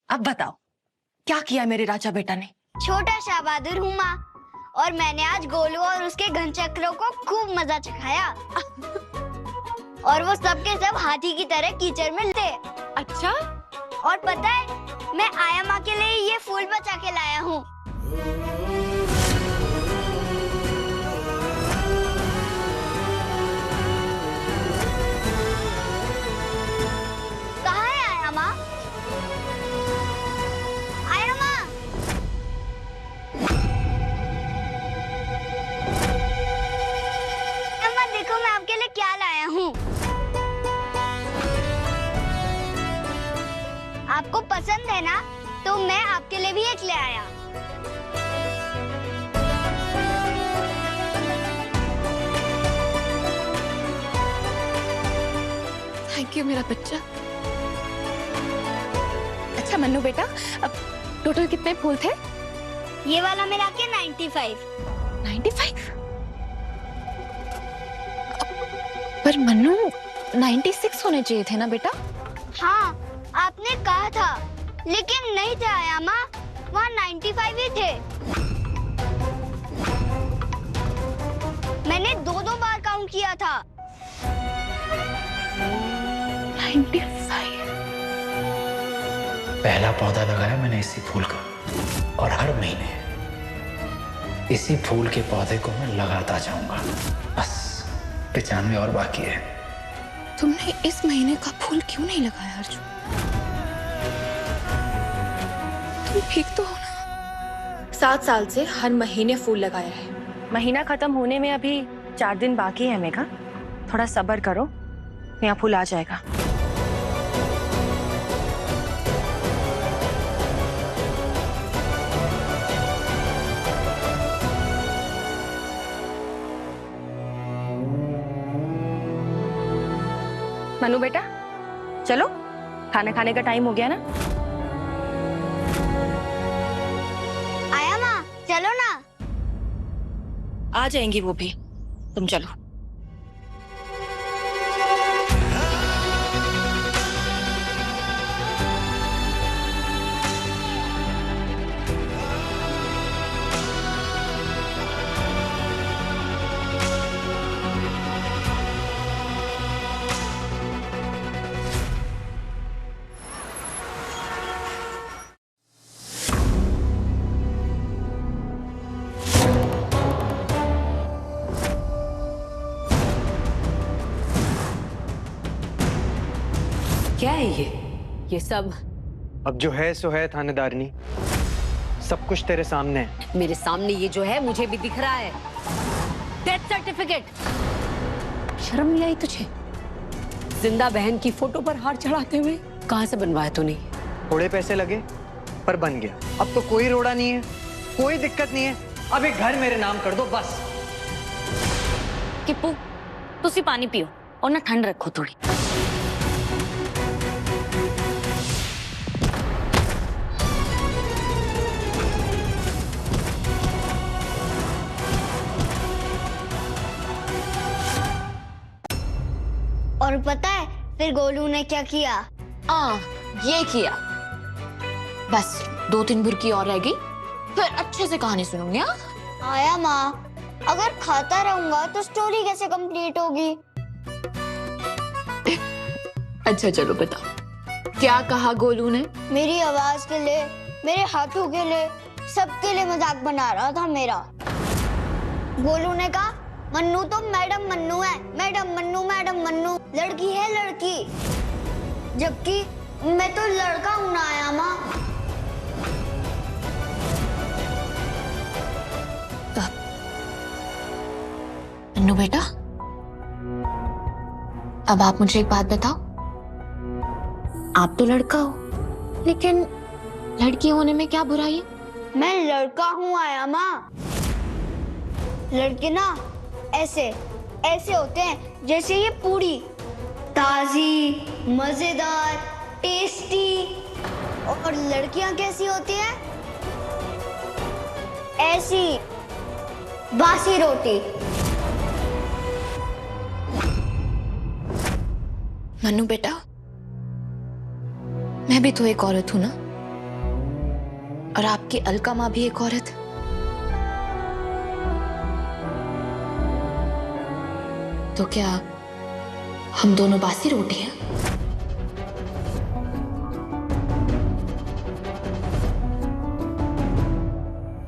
अब बताओ, क्या किया मेरे राजा बेटा ने? छोटा शाह बहादुर हूँ माँ, और मैंने आज गोलू और उसके घनचक्रों को खूब मजा चखाया। और वो सबके सब हाथी की तरह कीचड़ में थे। अच्छा, और पता है, मैं आया माँ के लिए ये फूल बचा के लाया हूँ। कहाँ है आया माँ? आया माँ? अम्मा देखो, मैं आपके लिए क्या लाया हूँ। आपको पसंद है ना, तो मैं आपके लिए भी एक ले आया। थैंक यू मेरा बच्चा। अच्छा मन्नू बेटा, अब टोटल कितने फूल थे? ये वाला मिला के 95। 95? पर मन्नू 96 होने चाहिए थे ना बेटा? हाँ, आपने कहा था, लेकिन नहीं थे आया माँ, वहाँ 95 ही थे। मैंने दो बार काउंट किया था। 95। पहला पौधा लगाया मैंने इसी फूल का, और हर महीने इसी फूल के पौधे को मैं लगाता जाऊंगा। बस 95 और बाकी है। तुमने इस महीने का फूल क्यों नहीं लगाया अर्जुन? तुम ठीक तो हो ना? 7 साल से हर महीने फूल लगाया है। महीना खत्म होने में अभी 4 दिन बाकी है मेघा, थोड़ा सब्र करो, यहाँ फूल आ जाएगा। मनु बेटा चलो, खाना खाने का टाइम हो गया ना। आया माँ, चलो ना। आ जाएंगी वो भी, तुम चलो। क्या है ये सब? अब जो है सो है थानेदारनी, सब कुछ तेरे सामने है। मेरे सामने ये जो है मुझे भी दिख रहा है, डेथ सर्टिफिकेट। शर्म नहीं आई तुझे? जिंदा बहन की फोटो पर हार चढ़ाते हुए कहाँ से बनवाया तूने? थोड़े पैसे लगे पर बन गया। अब तो कोई रोड़ा नहीं है, कोई दिक्कत नहीं है। अब एक घर मेरे नाम कर दो बस। किप्पू तुसी पानी पियो और ना ठंड रखो थोड़ी। और पता है फिर गोलू ने क्या किया? ये किया। बस 2-3 बुरकी और रह गई, फिर अच्छे से कहानी सुनूंगी। हाँ आया माँ, अगर खाता रहूंगा तो स्टोरी कैसे कंप्लीट होगी? अच्छा चलो बताओ, क्या कहा गोलू ने? मेरी आवाज के लिए, मेरे हाथों के लिए, सबके लिए मजाक बना रहा था मेरा। गोलू ने कहा मन्नू तो मैडम मन्नू है, मैडम मन्नू, मैडम मन्नू, लड़की है लड़की, जबकि मैं तो लड़का हूं ना आया माँ। मन्नू बेटा, अब आप मुझे एक बात बताओ, आप तो लड़का हो, लेकिन लड़की होने में क्या बुराई है? मैं लड़का हूँ आया माँ। लड़के ना ऐसे ऐसे होते हैं जैसे ये पूरी, ताजी, मजेदार, टेस्टी। और लड़कियां कैसी होती हैं? ऐसी, बासी रोटी। मन्नू बेटा, मैं भी तो एक औरत हूं ना, और आपकी अलका माँ भी एक औरत। तो क्या हम दोनों बासी रोटी हैं?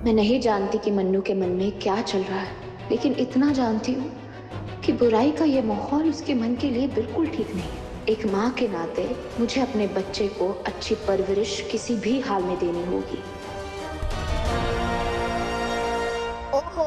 मैं नहीं जानती कि मन्नू के मन में क्या चल रहा है, लेकिन इतना जानती हूँ कि बुराई का ये माहौल उसके मन के लिए बिल्कुल ठीक नहीं है। एक माँ के नाते मुझे अपने बच्चे को अच्छी परवरिश किसी भी हाल में देनी होगी। ओहो,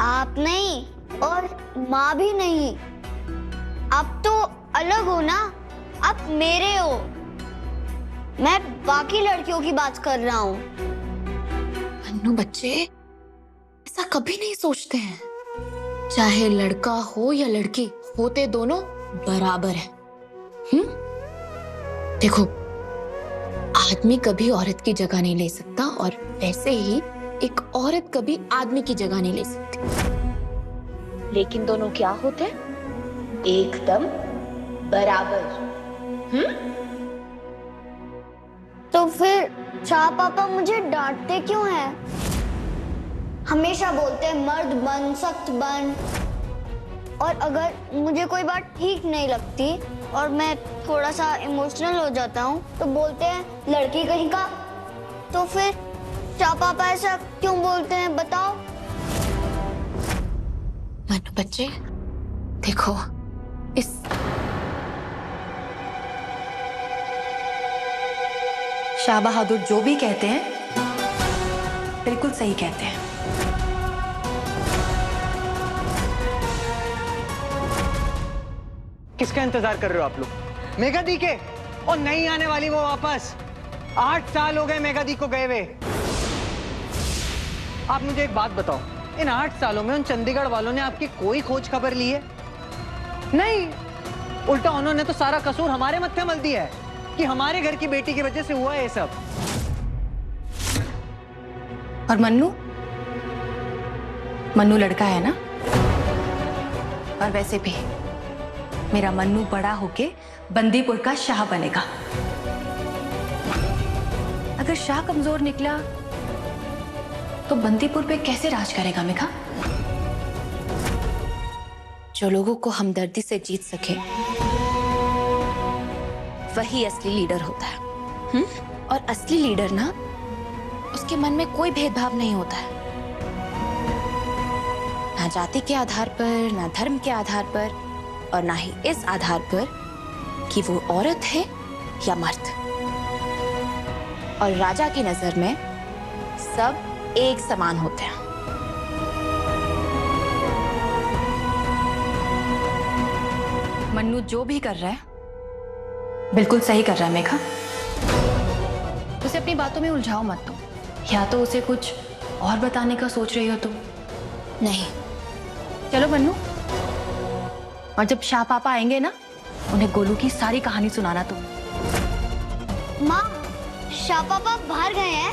आप नहीं और माँ भी नहीं, आप तो अलग हो ना, आप मेरे हो। मैं बाकी लड़कियों की बात कर रहा हूँ। मन्नू बच्चे ऐसा कभी नहीं सोचते हैं, चाहे लड़का हो या लड़की, होते दोनों बराबर हैं। देखो, आदमी कभी औरत की जगह नहीं ले सकता और वैसे ही एक औरत कभी आदमी की जगह नहीं ले सकती। लेकिन दोनों क्या होते हैं? एकदम बराबर। तो फिर शाह पापा मुझे डांटते क्यों हैं? हमेशा बोलते हैं मर्द बन, सख्त बन। और अगर मुझे कोई बात ठीक नहीं लगती और मैं थोड़ा सा इमोशनल हो जाता हूँ तो बोलते हैं लड़की कहीं का। तो फिर शाह पापा ऐसा क्यों बोलते हैं, बताओ? मन्नू बच्चे देखो, इस शाह बहादुर जो भी कहते हैं बिल्कुल सही कहते हैं। किसका इंतजार कर रहे हो आप लोग? मेघा दी के? और नहीं आने वाली वो वापस। 8 साल हो गए मेघा दी को गए हुए। आप मुझे एक बात बताओ, इन 8 सालों में उन चंडीगढ़ वालों ने आपकी कोई खोज खबर ली है? नहीं, उल्टा उन्होंने तो सारा कसूर हमारे मत्थे मल दिया है कि हमारे घर की बेटी की वजह से हुआ है ये सब। और मन्नू लड़का है ना, और वैसे भी मेरा मन्नू बड़ा होके बंदीपुर का शाह बनेगा। अगर शाह कमजोर निकला तो बंदीपुर पे कैसे राज करेगा मेघा? जो लोगों को हमदर्दी से जीत सके वही असली लीडर होता है। और असली लीडर ना, उसके मन में कोई भेदभाव नहीं होता है, ना जाति के आधार पर, ना धर्म के आधार पर, और ना ही इस आधार पर कि वो औरत है या मर्द। और राजा की नजर में सब एक समान होते हैं। मन्नू जो भी कर रहा है बिल्कुल सही कर रहा है मेघा। उसे अपनी बातों में उलझाओ मत तुम, या तो उसे कुछ और बताने का सोच रही हो तुम। नहीं, चलो मन्नू, और जब शाह पापा आएंगे ना, उन्हें गोलू की सारी कहानी सुनाना तुम। माँ, शाह पापा बाहर गए हैं,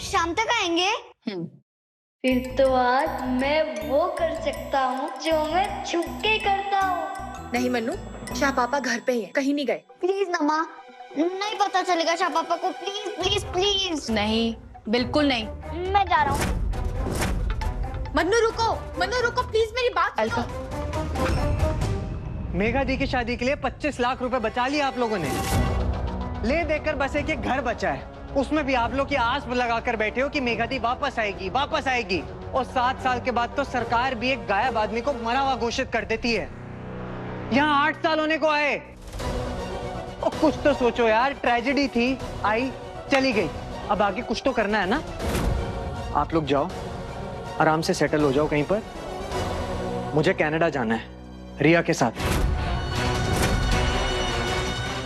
शाम तक आएंगे। फिर तो आज मैं वो कर सकता हूँ जो मैं छुप के करता हूँ। नहीं मन्नू, शाह पापा घर पे ही है, कहीं नहीं गए। प्लीज ना माँ, नहीं पता चलेगा शाह पापा को। Please please please. नहीं, बिल्कुल नहीं। मैं जा रहा हूँ। मन्नू रुको प्लीज, मेरी बात अलका, मेघा दी की शादी के लिए 25 लाख रुपए बचा लिए आप लोगों ने। ले देकर बस एक घर बचा है, उसमें भी आप लोग की आस लगाकर बैठे हो कि मेघा दी वापस आएगी, वापस आएगी। और 7 साल के बाद तो सरकार भी एक गायब आदमी को मरा हुआ घोषित कर देती है। यहाँ 8 साल होने को आए, और कुछ तो सोचो यार। ट्रेजेडी थी, आई चली गई, अब आगे कुछ तो करना है ना। आप लोग जाओ, आराम से सेटल हो जाओ कहीं पर। मुझे कनाडा जाना है रिया के साथ,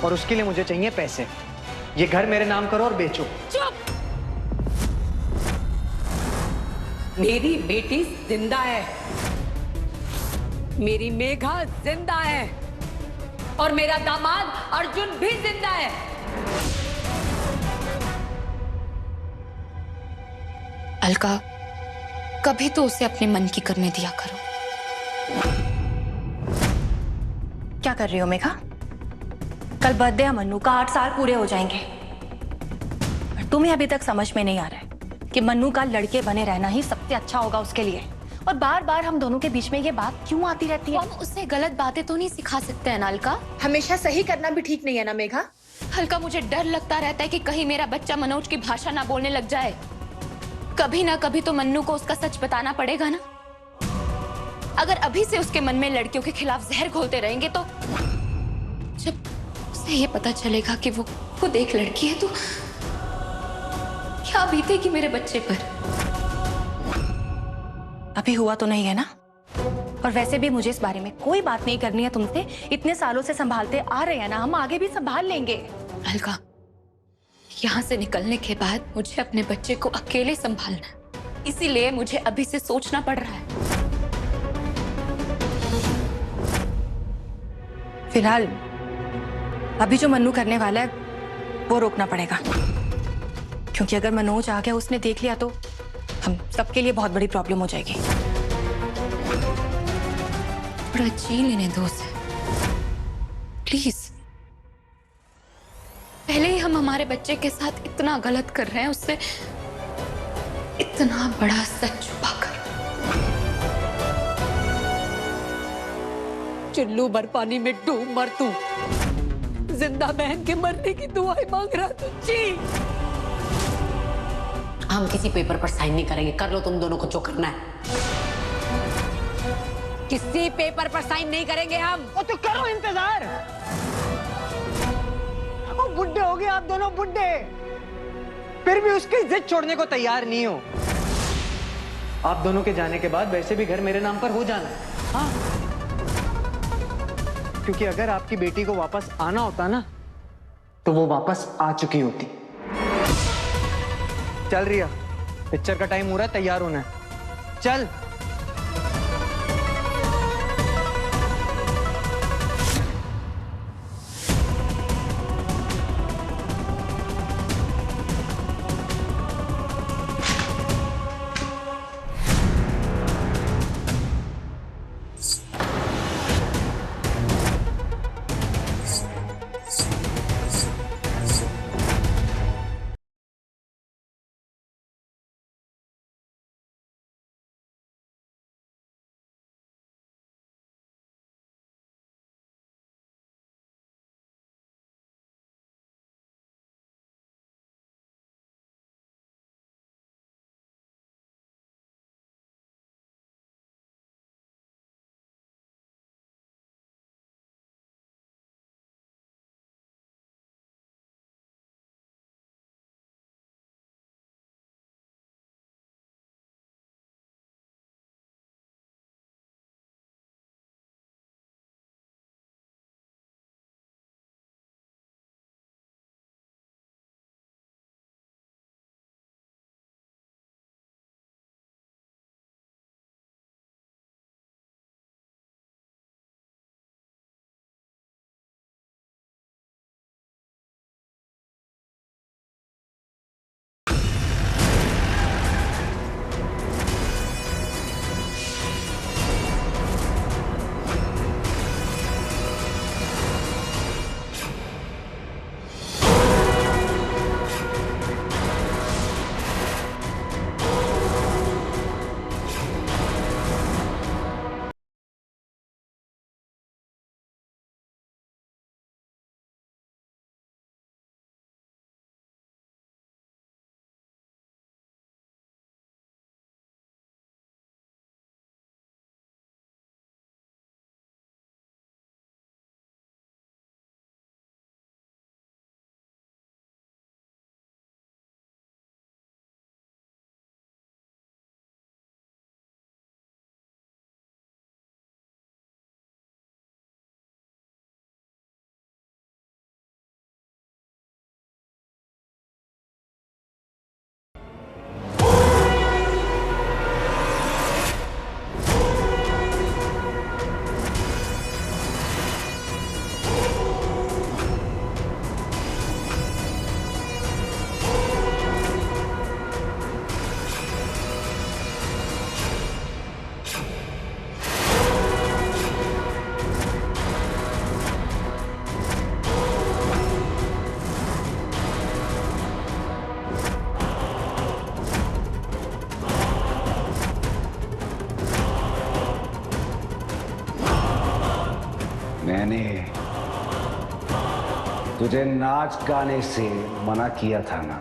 और उसके लिए मुझे चाहिए पैसे। ये घर मेरे नाम करो और बेचो। चुप! मेरी बेटी जिंदा है, मेरी मेघा जिंदा है, और मेरा दामाद अर्जुन भी जिंदा है। अलका, कभी तो उसे अपने मन की करने दिया करो। क्या कर रही हो मेघा? कल बर्थडे है मन्नू का, 8 साल पूरे हो जाएंगे। और तुम्हें अभी तक समझ में नहीं आ रहा है कि मन्नू का लड़के बने रहना ही सबसे अच्छा होगा उसके लिए, और बार बार हम दोनों के बीच में ये बात क्यों आती रहती है? हम उससे गलत बातें तो नहीं सिखा सकते हैं ना अलका। हमेशा सही करना भी ठीक नहीं है ना मेघा। हल्का मुझे डर लगता रहता है कि कहीं मेरा बच्चा मनोज की भाषा ना बोलने लग जाए। कभी ना कभी तो मन्नू को उसका सच बताना पड़ेगा ना। अगर अभी से उसके मन में लड़कियों के खिलाफ जहर घोलते रहेंगे तो जब उसे ये पता चलेगा कि वो खुद एक लड़की है तो क्या बीतेगी मेरे बच्चे पर। अभी हुआ तो नहीं है ना, और वैसे भी मुझे इस बारे में कोई बात नहीं करनी है तुमसे। इतने सालों से संभालते आ रहे हैं ना, हम आगे भी संभाल लेंगे। अलका, यहाँ से निकलने के बाद मुझे अपने बच्चे को अकेले संभालना है, इसीलिए मुझे अभी से सोचना पड़ रहा है। फिलहाल अभी जो मन्नू करने वाला है वो रोकना पड़ेगा, क्योंकि अगर मनोज आ गया, उसने देख लिया तो हम सबके लिए बहुत बड़ी प्रॉब्लम हो जाएगी। थोड़ा जी लेने दो उसे प्लीज। पहले ही हम हमारे बच्चे के साथ इतना गलत कर रहे हैं, उससे इतना बड़ा सच छुपाकर। चुल्लू भर पानी में डूब मर तू, जिंदा बहन के मरने की दुआएं मांग रहा तू। जी, हम किसी पेपर पर साइन नहीं करेंगे, कर लो तुम दोनों को जो करना है। किसी पेपर पर साइन नहीं करेंगे हम। ओ तो करो इंतजार। ओ बुड्ढे हो गए आप दोनों, बुड्ढे, फिर भी उसकी जिद छोड़ने को तैयार नहीं हो। आप दोनों के जाने के बाद वैसे भी घर मेरे नाम पर हो जाना है। हाँ, क्योंकि अगर आपकी बेटी को वापस आना होता ना तो वो वापस आ चुकी होती। चल रिया, पिक्चर का टाइम हो रहा है, तैयार होना है। चल। मैंने तुझे नाच गाने से मना किया था ना।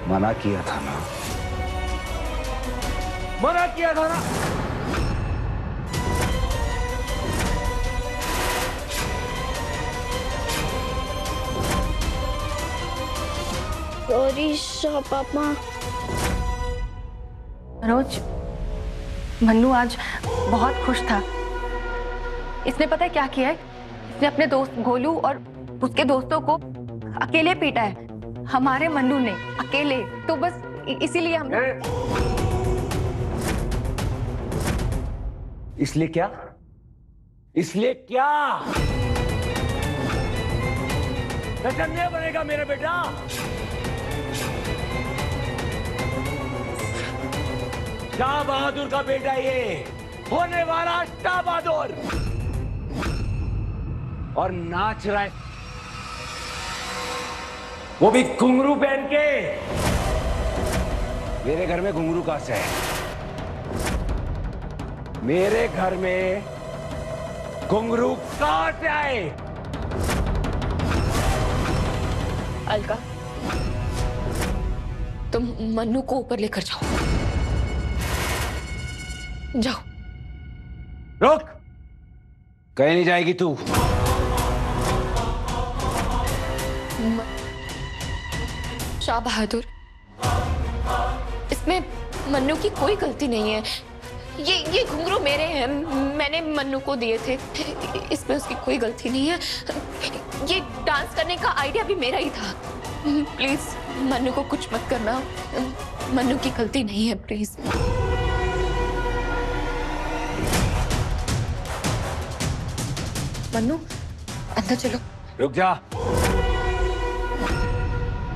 मना किया था ना। मना किया था ना। सॉरी शाह पापा। मनोज, मन्नू आज बहुत खुश था। इसने पता है क्या किया है? इसने अपने दोस्त गोलू और उसके दोस्तों को अकेले पीटा है, हमारे मन्नू ने, अकेले। तो बस इसीलिए हम इसलिए क्या? इसलिए क्या? नचनिया बनेगा मेरा बेटा। शाह बहादुर का बेटा ये होने वाला शाह बहादुर। और नाच रहा है वो भी घुंघरू पहन के। मेरे घर में घुंघरू कहां से है? मेरे घर में घुंघरू कहां से आए? अलका, तुम मन्नू को ऊपर लेकर जाओ। जाओ। रुक, कहीं नहीं जाएगी तू। शाह बहादुर, इसमें मन्नू की कोई गलती नहीं है। ये घुंघरू मेरे हैं, मैंने मन्नू को दिए थे। इसमें उसकी कोई गलती नहीं है। ये डांस करने का आइडिया भी मेरा ही था। प्लीज मन्नू को कुछ मत करना, मन्नू की गलती नहीं है, प्लीज। मन्नू, अंदर चलो। रुक जा।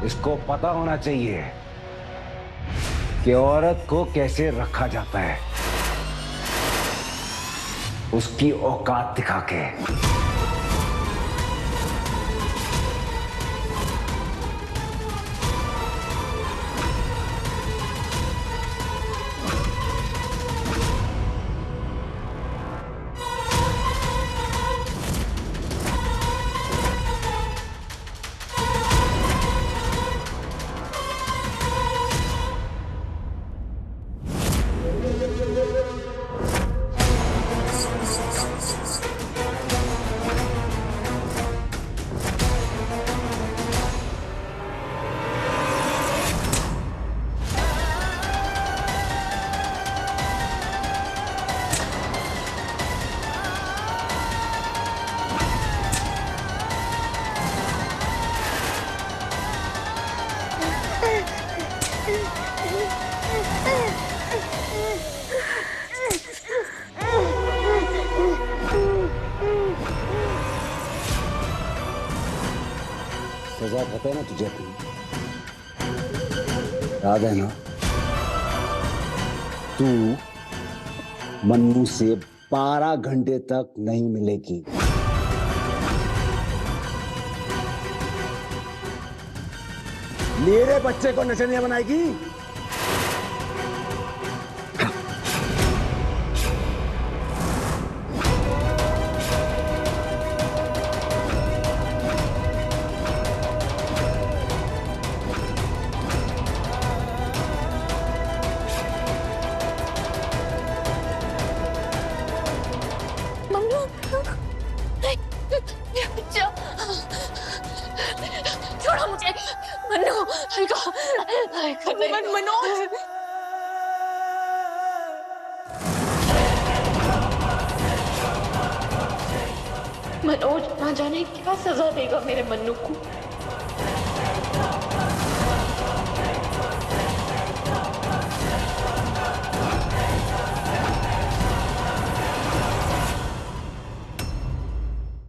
इसको पता होना चाहिए कि औरत को कैसे रखा जाता है, उसकी औकात दिखा के। सजा पता है ना तुझे अपनी? याद है ना? तू मन्नू से 12 घंटे तक नहीं मिलेगी। मेरे बच्चे को नचनिया बनाएगी। छोड़ो मुझे, मन्नू, मनोज। मनोज ना जाने क्या सजा देगा मेरे मन्नू को।